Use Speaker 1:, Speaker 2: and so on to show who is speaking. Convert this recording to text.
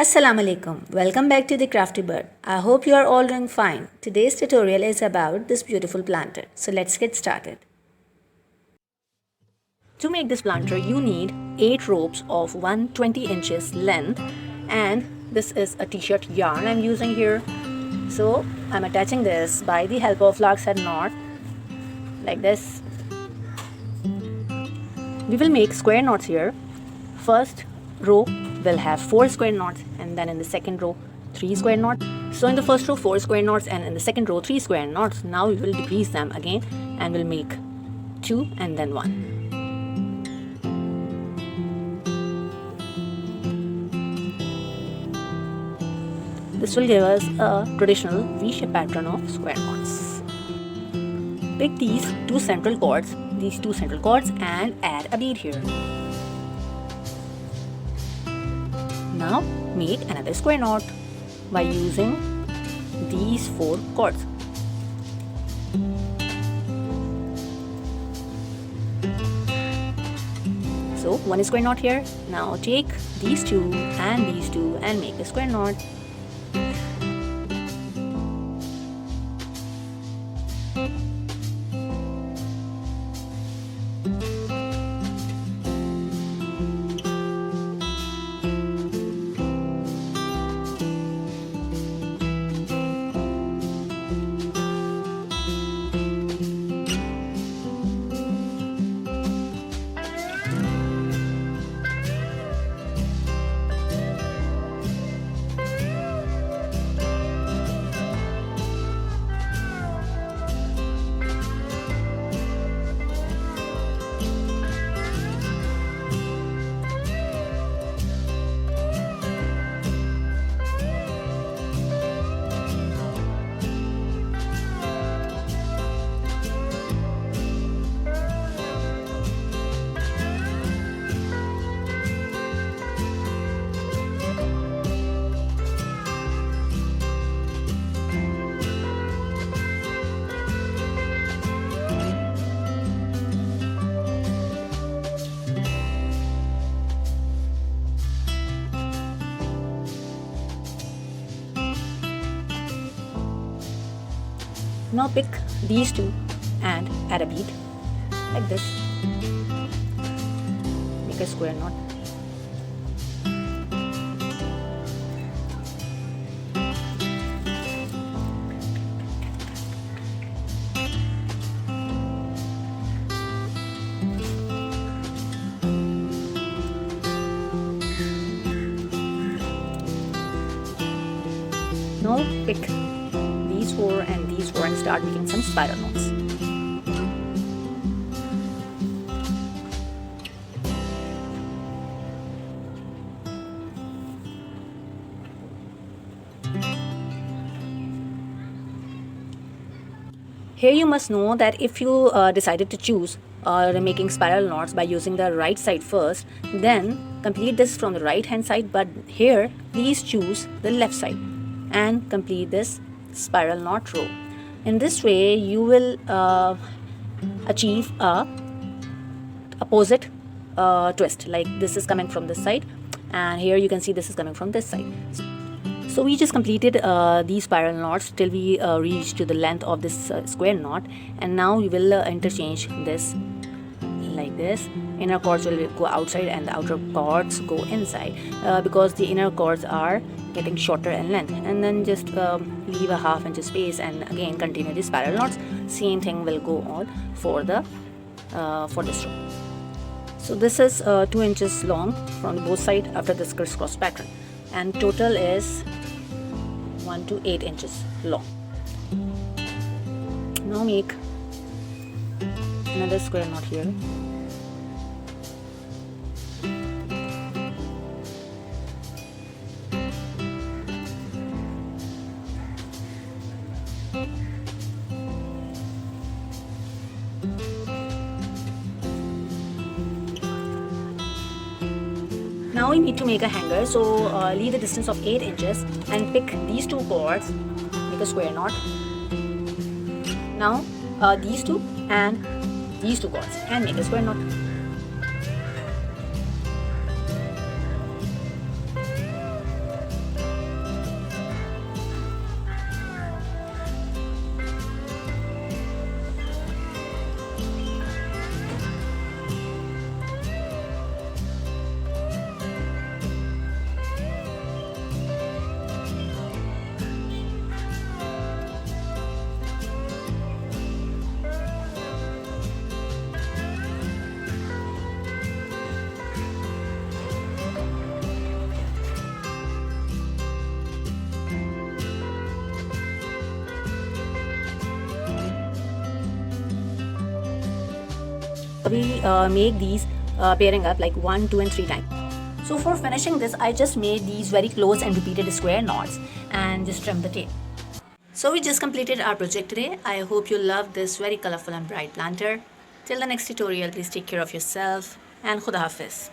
Speaker 1: Assalamu alaikum. Welcome back to the Crafty Bird. I hope you are all doing fine. Today's tutorial is about this beautiful planter. So let's get started. To make this planter, you need 8 ropes of 120 inches length, and this is a t-shirt yarn I'm using here. So I'm attaching this by the help of lark's head knot like this. We will make square knots here. First row will have 4 square knots, and then in the second row 3 square knots. So in the first row 4 square knots, and in the second row 3 square knots. Now we will decrease them again and we'll make 2 and then 1. This will give us a traditional V-shape pattern of square knots. Pick these two central cords, and add a bead here. Now make another square knot by using these 4 cords. So one square knot here. Now take these two and make a square knot. Now pick these two and add a bead like this. Make a square knot. Now pick these 4 and these 4 and start making some spiral knots. Here you must know that if you decided to choose making spiral knots by using the right side first, then complete this from the right hand side, but here please choose the left side and complete this spiral knot row. In this way you will achieve a opposite twist, like this is coming from this side and here you can see this is coming from this side. So we just completed these spiral knots till we reach to the length of this square knot, and now we will interchange this like this. Inner cords will go outside and the outer cords go inside because the inner cords are getting shorter in length, and then just leave a ½ inch space and again continue the spiral knots. Same thing will go on for this row. So this is 2 inches long from both sides after this crisscross pattern, and total is 1 to 8 inches long. Now make another square knot here. Now we need to make a hanger, so leave the distance of 8 inches and pick these 2 cords, make a square knot. Now these 2 and these 2 cords and make a square knot. We make these pairing up like 1, 2 and 3 times. So for finishing this, I just made these very close and repeated square knots and just trim the tape. So we just completed our project today. I hope you love this very colorful and bright planter. Till the next tutorial, please take care of yourself and Khuda Hafiz.